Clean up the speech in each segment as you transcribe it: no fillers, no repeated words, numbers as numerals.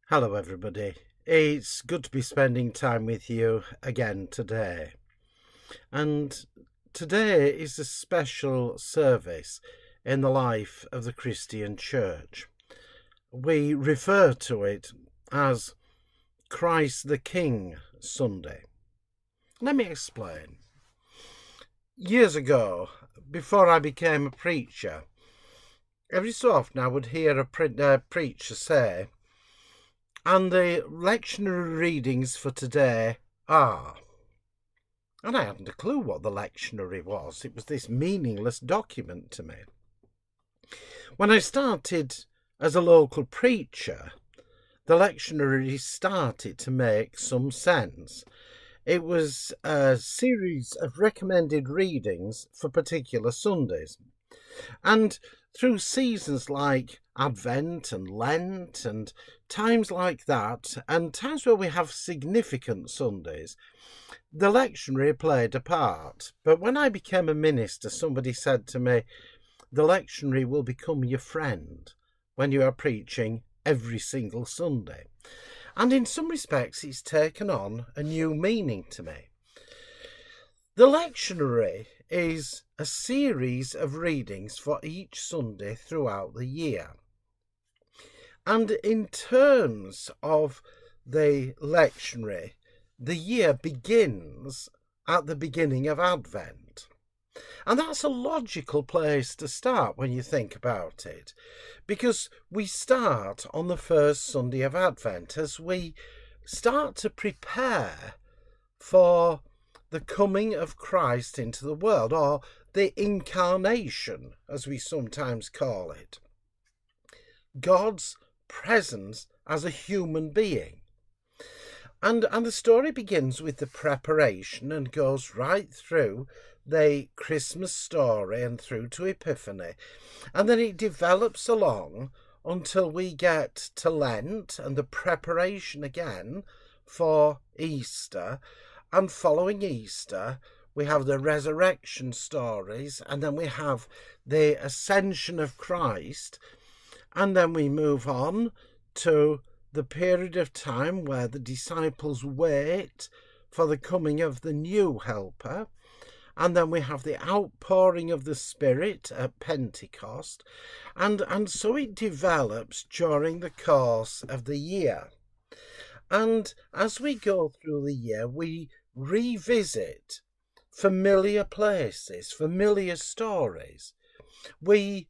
Hello, everybody. It's good to be spending time with you again today. And today is a special service in the life of the Christian Church. We refer to it as Christ the King Sunday. Let me explain. Years ago, before I became a preacher, every so often I would hear a preacher say, and the lectionary readings for today are. And I hadn't a clue what the lectionary was. It was this meaningless document to me. When I started as a local preacher, the lectionary started to make some sense. It was a series of recommended readings for particular Sundays. And through seasons like Advent and Lent and times like that, and times where we have significant Sundays, the lectionary played a part. But when I became a minister, somebody said to me, the lectionary will become your friend when you are preaching every single Sunday. And in some respects, it's taken on a new meaning to me. The lectionary is a series of readings for each Sunday throughout the year. And in terms of the lectionary, the year begins at the beginning of Advent. And that's a logical place to start when you think about it, because we start on the first Sunday of Advent as we start to prepare for the coming of Christ into the world, or the incarnation, as we sometimes call it. God's presence as a human being. And the story begins with the preparation and goes right through the Christmas story and through to Epiphany. And then it develops along until we get to Lent and the preparation again for Easter. And following Easter, we have the resurrection stories, and then we have the ascension of Christ, and then we move on to the period of time where the disciples wait for the coming of the new helper, and then we have the outpouring of the Spirit at Pentecost, and so it develops during the course of the year. And as we go through the year, we revisit familiar places, familiar stories. We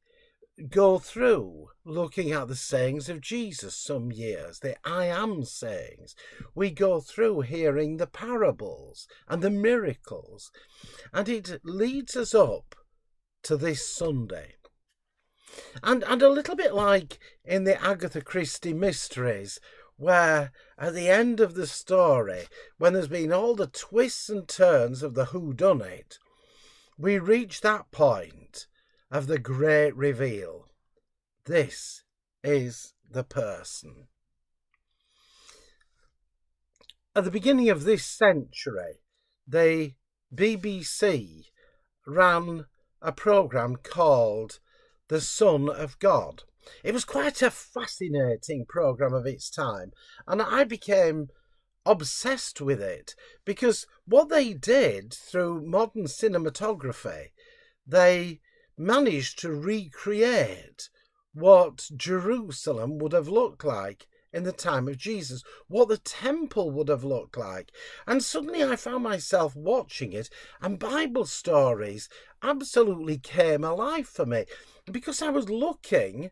go through looking at the sayings of Jesus some years, the I am sayings. We go through hearing the parables and the miracles. And it leads us up to this Sunday. And a little bit like in the Agatha Christie mysteries, where at the end of the story, when there's been all the twists and turns of the whodunit, we reach that point of the great reveal. This is the person. At the beginning of this century, the BBC ran a programme called The Son of God. It was quite a fascinating programme of its time, and I became obsessed with it because what they did through modern cinematography, they managed to recreate what Jerusalem would have looked like in the time of Jesus, what the temple would have looked like. And suddenly I found myself watching it, and Bible stories absolutely came alive for me because I was looking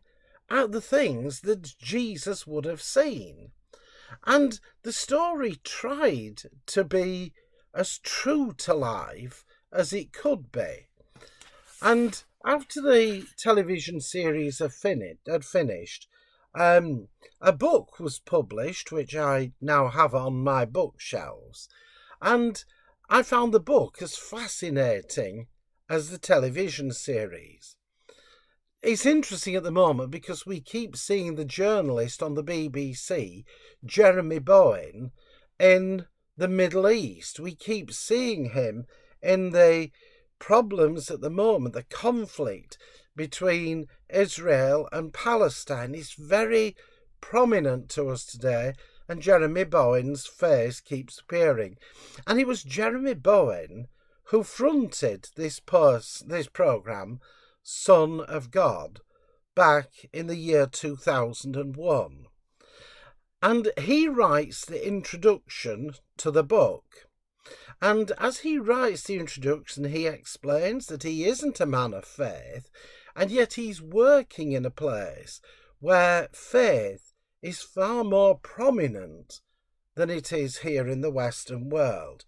at the things that Jesus would have seen. And the story tried to be as true to life as it could be. And after the television series had finished, a book was published, which I now have on my bookshelves. And I found the book as fascinating as the television series. It's interesting at the moment because we keep seeing the journalist on the BBC, Jeremy Bowen, in the Middle East. We keep seeing him in the problems at the moment, the conflict between Israel and Palestine is very prominent to us today, and Jeremy Bowen's face keeps appearing. And it was Jeremy Bowen who fronted this programme, Son of God, back in the year 2001. And he writes the introduction to the book. And as he writes the introduction, he explains that he isn't a man of faith, and yet he's working in a place where faith is far more prominent than it is here in the Western world.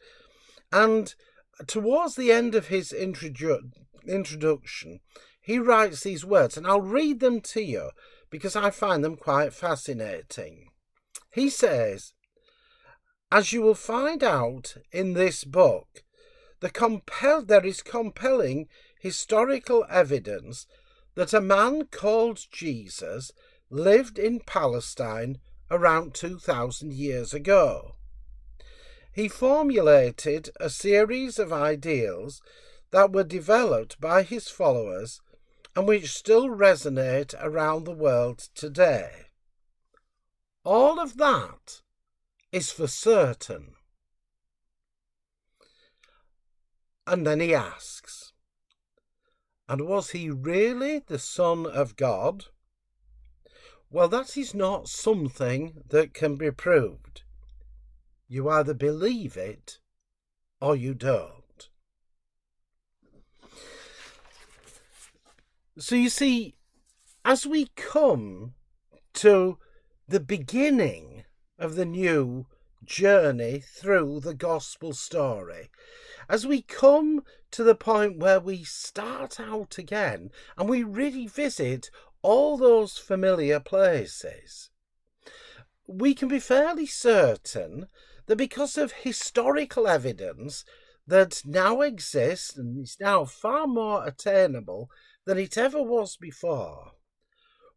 And towards the end of his introduction, he writes these words, and I'll read them to you because I find them quite fascinating. He says, "As you will find out in this book, there is compelling historical evidence that a man called Jesus lived in Palestine around 2,000 years ago. He formulated a series of ideals that were developed by his followers and which still resonate around the world today. All of that is for certain." And then he asks, "And was he really the Son of God?" Well, that is not something that can be proved. You either believe it or you don't. So you see, as we come to the beginning of the new journey through the gospel story, as we come to the point where we start out again and we revisit all those familiar places, we can be fairly certain that because of historical evidence that now exists and is now far more attainable than it ever was before,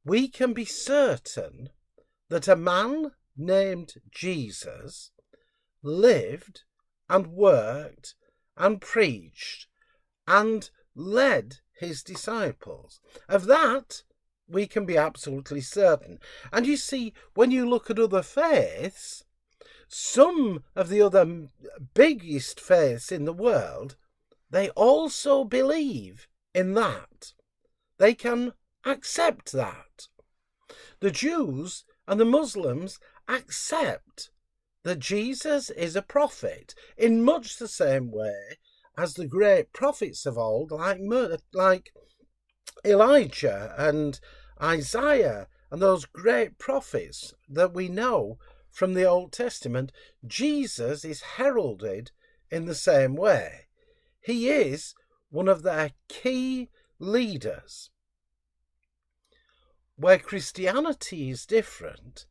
we can be certain that a man named Jesus lived and worked and preached and led his disciples. Of that, we can be absolutely certain. And you see, when you look at other faiths, some of the other biggest faiths in the world, they also believe in that. They can accept that. The Jews and the Muslims accept that Jesus is a prophet in much the same way as the great prophets of old, like Elijah and Isaiah and those great prophets that we know from the Old Testament. Jesus is heralded in the same way. He is one of their key leaders. Where Christianity is different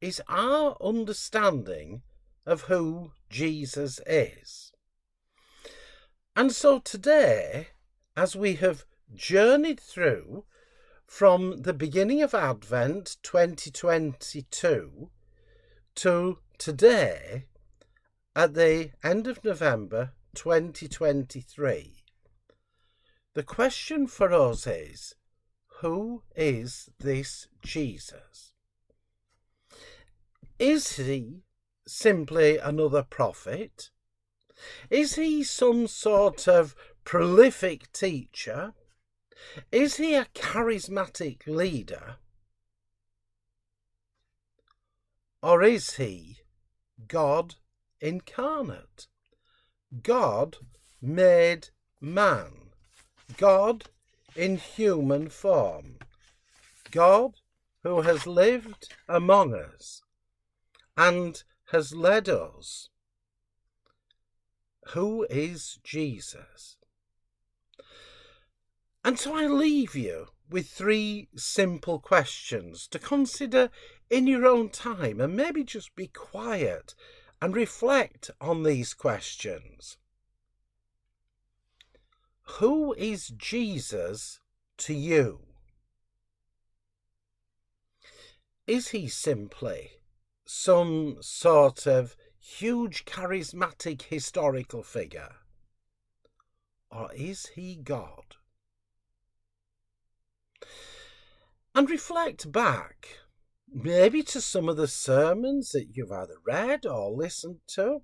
is our understanding of who Jesus is. And so today, as we have journeyed through from the beginning of Advent 2022 to today at the end of November 2023, the question for us is, who is this Jesus? Is he simply another prophet? Is he some sort of prolific teacher? Is he a charismatic leader? Or is he God incarnate? God made man. God in human form. God who has lived among us and has led us. Who is Jesus? And so I leave you with 3 simple questions to consider in your own time, and maybe just be quiet and reflect on these questions. Who is Jesus to you? Is he simply some sort of huge charismatic historical figure? Or is he God? And reflect back maybe to some of the sermons that you've either read or listened to.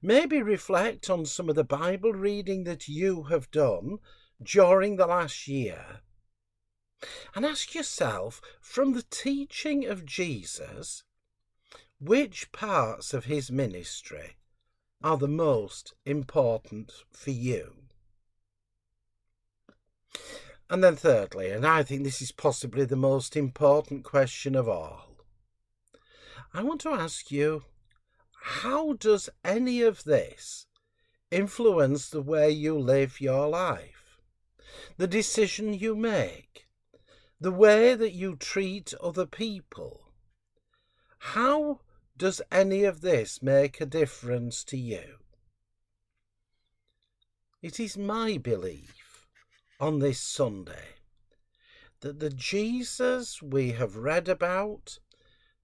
Maybe reflect on some of the Bible reading that you have done during the last year. And ask yourself, from the teaching of Jesus, which parts of his ministry are the most important for you? And then thirdly, and I think this is possibly the most important question of all, I want to ask you, how does any of this influence the way you live your life? The decision you make? The way that you treat other people? How does any of this make a difference to you? It is my belief on this Sunday that the Jesus we have read about,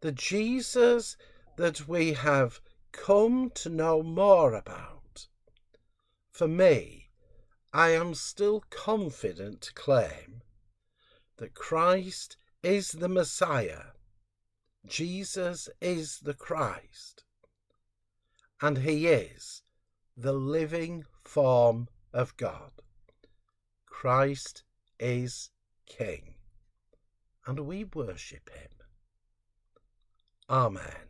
the Jesus that we have come to know more about, for me, I am still confident to claim that Christ is the Messiah, Jesus is the Christ, and he is the living form of God. Christ is King, and we worship him. Amen.